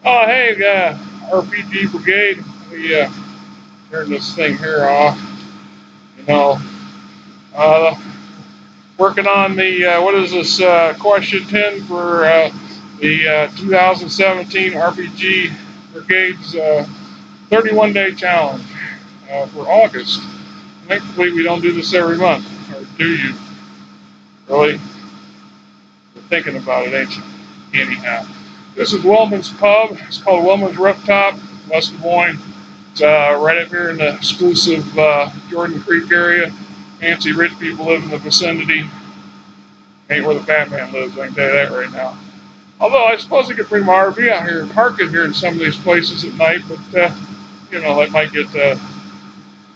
Oh, hey, RPG Brigade. We turn this thing here off. You know, uh, working on the what is this question 10 for the 2017 RPG Brigade's 31-day challenge for August. Thankfully, we don't do this every month, or do you? Really? You're thinking about it, ain't you? Anyhow, this is Wellman's Pub. It's called Wellman's Rooftop, West Des Moines. It's right up here in the exclusive Jordan Creek area. Fancy rich people live in the vicinity. Ain't where the fat man lives, I can tell you that right now. Although I suppose I could bring my RV out here and park it here in some of these places at night, but that might get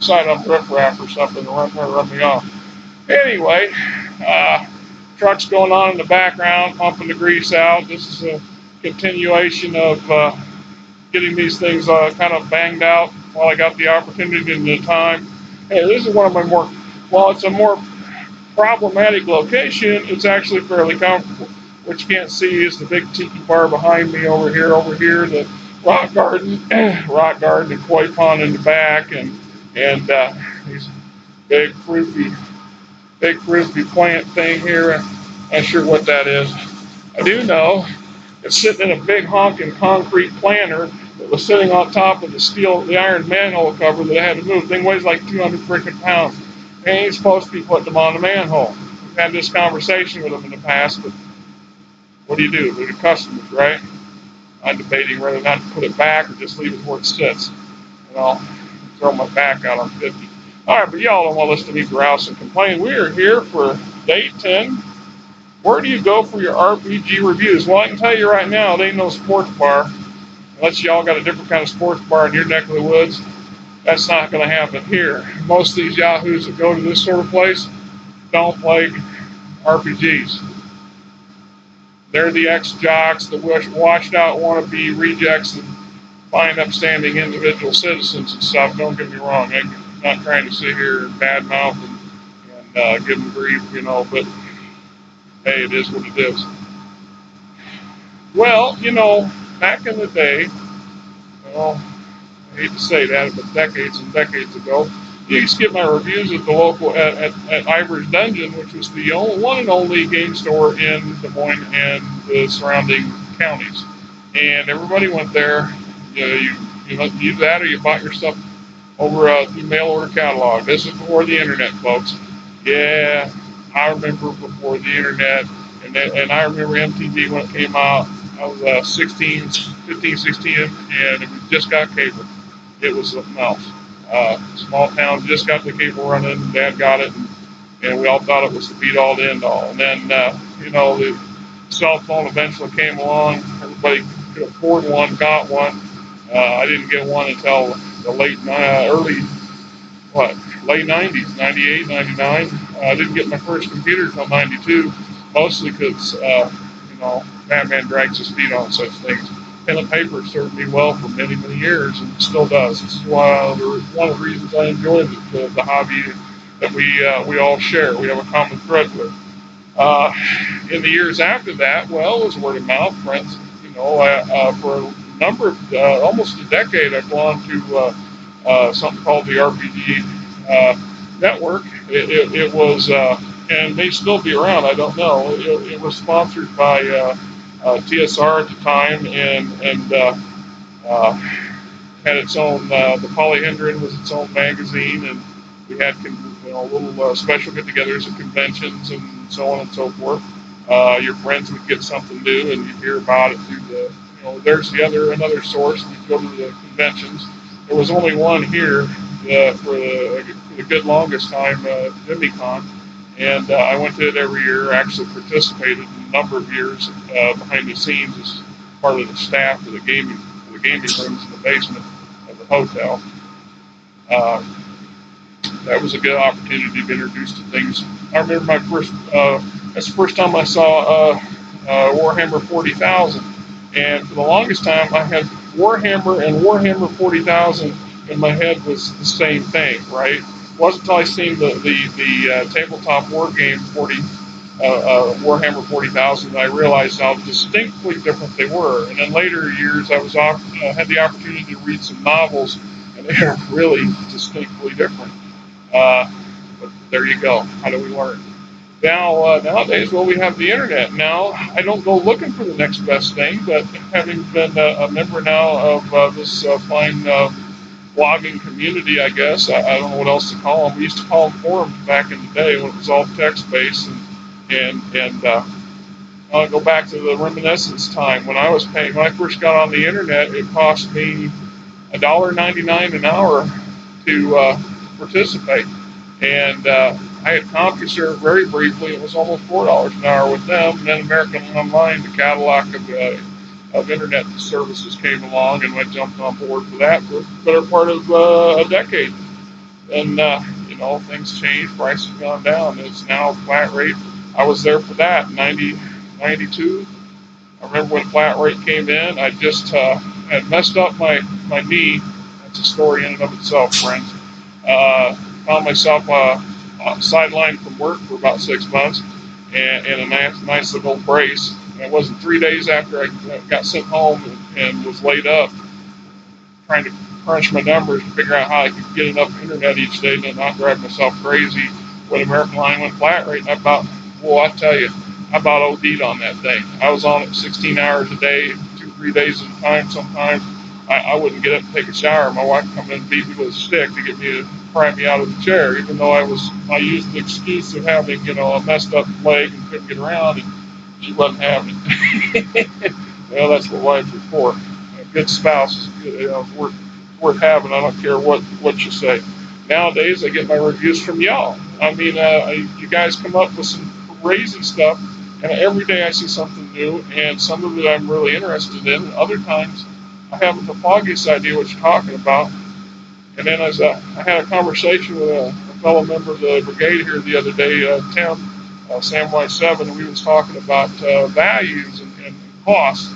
side on riffraff or something to run me off. Anyway, uh, trucks going on in the background, pumping the grease out. This is a continuation of getting these things kind of banged out while I got the opportunity and the time. Hey, this is one of my while it's a more problematic location, it's actually fairly comfortable. What you can't see is the big tiki bar behind me over here, the rock garden, and koi pond in the back, and these big fruity plant thing here. I'm not sure what that is. I do know it's sitting in a big honking concrete planter that was sitting on top of the iron manhole cover that I had to move. The thing weighs like 200 freaking pounds. They ain't supposed to be putting them on the manhole. We've had this conversation with them in the past, but what do? They're the customers, right? I'm debating whether or not to put it back or just leave it where it sits. Throw my back out on 50. All right, but y'all don't want to listen to me grouse and complain. We are here for day 10. Where do you go for your RPG reviews? Well, I can tell you right now, it ain't no sports bar. Unless y'all got a different kind of sports bar in your neck of the woods, that's not going to happen here. Most of these yahoos that go to this sort of place don't play RPGs. They're the ex-jocks, the washed out wannabe rejects, and fine, upstanding individual citizens and stuff. Don't get me wrong. I'm not trying to sit here and badmouth and give them grief, but hey, it is what it is. Well, back in the day, well, I hate to say that, but decades and decades ago, you used to get my reviews at the local at Ivor's Dungeon, which was the one and only game store in Des Moines and the surrounding counties. And everybody went there. You that or you bought your stuff over through mail order catalog. This is before the internet, folks. Yeah, I remember before the internet, and I remember MTV when it came out. I was 16, 15, 16, and we just got cable. It was something else. Small town, just got the cable running. Dad got it, and we all thought it was the beat all to end all. And then, the cell phone eventually came along. Everybody could afford one, got one. I didn't get one until the late 90s, 98, 99. I didn't get my first computer until 92, mostly because, Batman drags his feet on such things. Pen and paper served me well for many, many years and still does. This is one of the reasons I enjoy the hobby that we all share. We have a common thread with. In the years after that, well, it was word of mouth, friends. For a number of almost a decade, I've gone to something called the RPG Network. It was, and may still be around. I don't know. It was sponsored by TSR at the time, and had its own. The Polyhedron was its own magazine, and we had little special get-togethers at conventions and so on and so forth. Your friends would get something new, and you'd hear about it through there's another source. We'd go to the conventions. There was only one here for the good longest time, JimmyCon, and I went to it every year. Actually participated in a number of years behind the scenes as part of the staff for the gaming rooms in the basement of the hotel. That was a good opportunity to be introduced to things. I remember that's the first time I saw Warhammer 40,000. And for the longest time, I had Warhammer and Warhammer 40,000 in my head was the same thing, right? It wasn't until I seen the tabletop war game Warhammer 40,000, and I realized how distinctly different they were. And in later years, I was had the opportunity to read some novels, and they are really distinctly different. But there you go. How do we learn? Now, nowadays, well, we have the internet. Now, I don't go looking for the next best thing, but having been a member now of this fine blogging community, I guess, I don't know what else to call them. We used to call them forums back in the day when it was all text-based, and I'll go back to the reminiscence time when I was paying. When I first got on the internet, it cost me $1.99 an hour to participate. And I had CompuServe very briefly. It was almost $4 an hour with them. And then American Online, the catalog of internet services came along, and I jumped on board for that for the better part of a decade. And, things changed. Prices have gone down. It's now flat rate. I was there for that in 92. I remember when flat rate came in. I just had messed up my knee. That's a story in and of itself, friends. Found myself sidelined from work for about 6 months, and a nice little brace. And it wasn't 3 days after I got sent home and was laid up, trying to crunch my numbers to figure out how I could get enough internet each day and not drive myself crazy. When American Line went flat rate, I tell you, I about OD'd on that thing. I was on it 16 hours a day, 2-3 days at a time sometimes. I wouldn't get up and take a shower. My wife would come in and beat me with a stick to get me to pry me out of the chair, even though I used the excuse of having, a messed up leg and couldn't get around, and she wasn't having it. Well, that's what wives are for. A good spouse is worth having. I don't care what you say. Nowadays, I get my reviews from y'all. I mean, you guys come up with some crazy stuff, and every day I see something new, and some of it I'm really interested in. Other times, I haven't the foggiest idea what you're talking about. And then I had a conversation with a fellow member of the Brigade here the other day, Tim, Samwise 7, and we was talking about values and costs.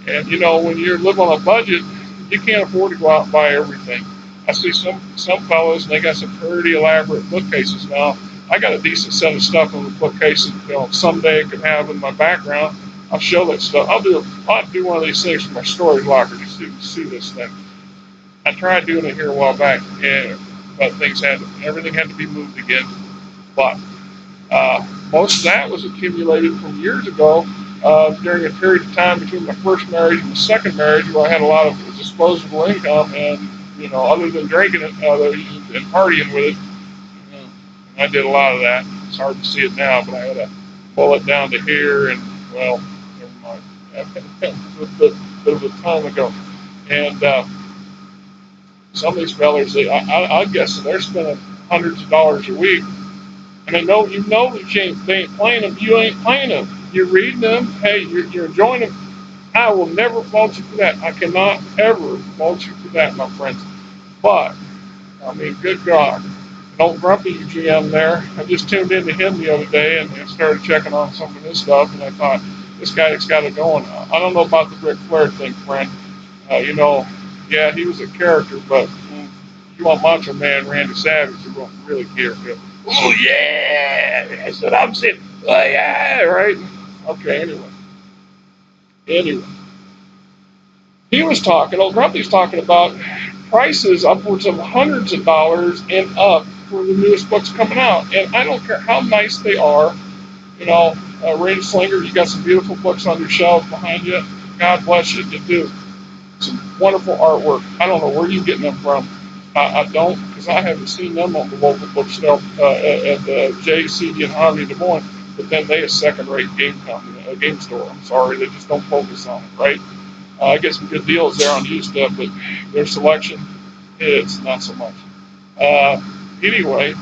And, when you live on a budget, you can't afford to go out and buy everything. I see some fellows, and they got some pretty elaborate bookcases now. I got a decent set of stuff on the bookcases, someday I could have in my background. I'll show that stuff. I'll do one of these things for my storage locker just to see this thing. I tried doing it here a while back, but everything had to be moved again. But most of that was accumulated from years ago during a period of time between my first marriage and my second marriage, where I had a lot of disposable income, and other than drinking it and partying with it, I did a lot of that. It's hard to see it now, but I had to pull it down to here, and well, never mind. That was a bit of a time ago, and some of these fellas, I guess they're spending hundreds of dollars a week, and they ain't playing them. You ain't playing them. You're reading them. Hey, you're enjoying them. I will never fault you for that. I cannot ever fault you for that, my friends. But I mean, good God, an old grumpy GM there. I just tuned into him the other day and started checking on some of his stuff, and I thought, this guy's got it going. I don't know about the Ric Flair thing, friend. Yeah, he was a character, but you want Macho Man Randy Savage, you won't really care. Oh, yeah, that's what I'm saying. Oh, yeah, right? Okay, anyway. He was talking, old Grumpy's talking about prices upwards of hundreds of dollars and up for the newest books coming out. And I don't care how nice they are. Range Slinger, you got some beautiful books on your shelves behind you. God bless you, you do. Some wonderful artwork. I don't know where you're getting them from. I don't, because I haven't seen them on the local bookshelf at the JCD in Harmony, Des Moines. But then they a second-rate game company, a game store. I'm sorry, they just don't focus on it, right? I get some good deals there on used stuff, but their selection, it's not so much. Anyway,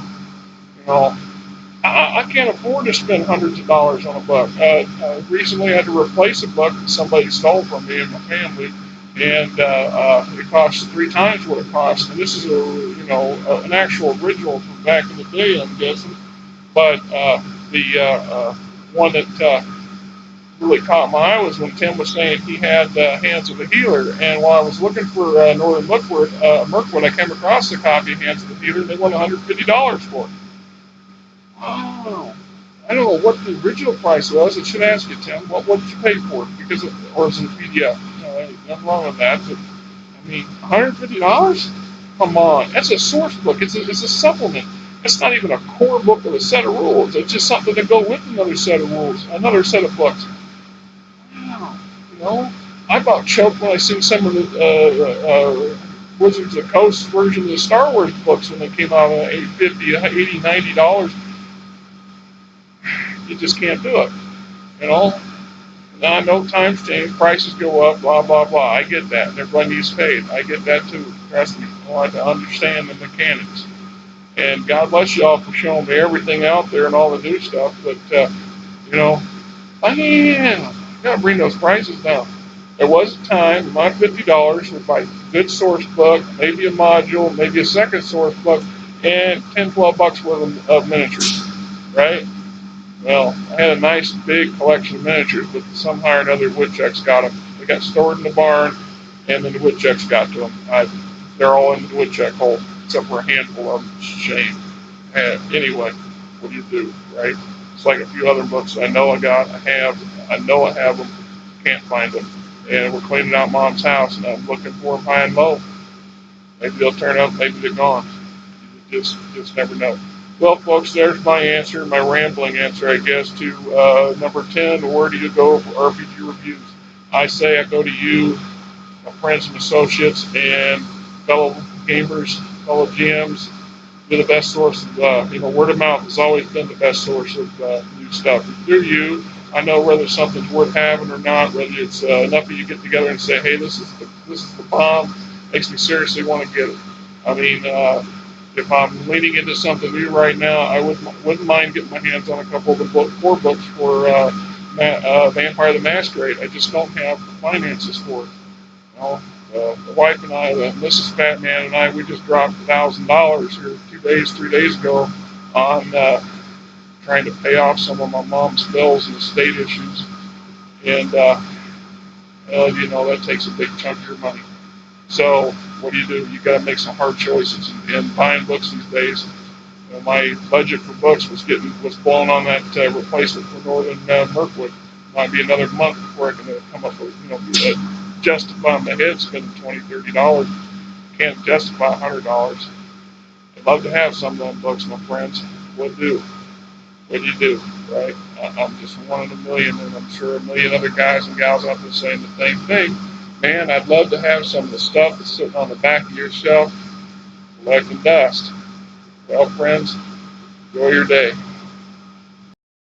I can't afford to spend hundreds of dollars on a book. Recently, I had to replace a book that somebody stole from me and my family, and it cost 3 times what it cost. And this is an actual original from back in the day, I'm guessing. But the one that really caught my eye was when Tim was saying he had Hands of a Healer. And while I was looking for Northern Mirkwood, I came across a copy of Hands of the Healer, and they won $150 for it. Wow. I don't know what the original price was. I should ask you, Tim. What did you pay for it? Or is it a PDF? Hey, nothing wrong with that. But I mean, $150? Come on, that's a source book. It's a supplement. It's not even a core book with a set of rules. It's just something to go with another set of rules, another set of books. Wow, you know, I about choked when I seen some of the Wizards of the Coast version of the Star Wars books when they came out at $80, $90. You just can't do it, you know. Now, no times change, prices go up, blah, blah, blah. I get that. And everybody needs paid. I get that too. Trust me. I want to understand the mechanics. And God bless y'all for showing me everything out there and all the new stuff. But, you know, man, you got to bring those prices down. There was a time, my $50 would buy a good source book, maybe a module, maybe a second source book, and 10, 12 bucks worth of miniatures, right? Well, I had a nice big collection of miniatures, but somehow or another woodchucks got them. They got stored in the barn, and then the woodchucks got to them. They're all in the woodchuck hole, except for a handful of them. Shame. And anyway, what do you do, right? It's like a few other books I know I got, I know I have them, can't find them. And we're cleaning out Mom's house, and I'm looking for them high and low. Maybe they'll turn up, maybe they're gone. You just never know. Well, folks, there's my answer, my rambling answer, I guess, to number 10. Where do you go for RPG reviews? I say I go to you, my friends and associates, and fellow gamers, fellow GMs. You're the best source of, word of mouth has always been the best source of new stuff. And through you, I know whether something's worth having or not, whether it's enough of you get together and say, hey, this is the bomb, makes me seriously want to get it. I mean, if I'm leaning into something new right now, I wouldn't mind getting my hands on a couple of the core books for Vampire the Masquerade. I just don't have the finances for it. You know, the wife and I, Mrs. Batman and I, we just dropped $1,000 here 3 days ago on trying to pay off some of my mom's bills and estate issues. And, that takes a big chunk of your money. So what do? You got to make some hard choices. And buying books these days, my budget for books was blown on that replacement for Northern Mirkwood. Might be another month before I can come up with, justify my head spending $20, $30. Can't justify $100. I'd love to have some of them books, my friends. What do? What do you do, right? I'm just one in a million, and I'm sure a million other guys and gals out there saying the same thing. Man, I'd love to have some of the stuff that's sitting on the back of your shelf collecting dust. Well, friends, enjoy your day.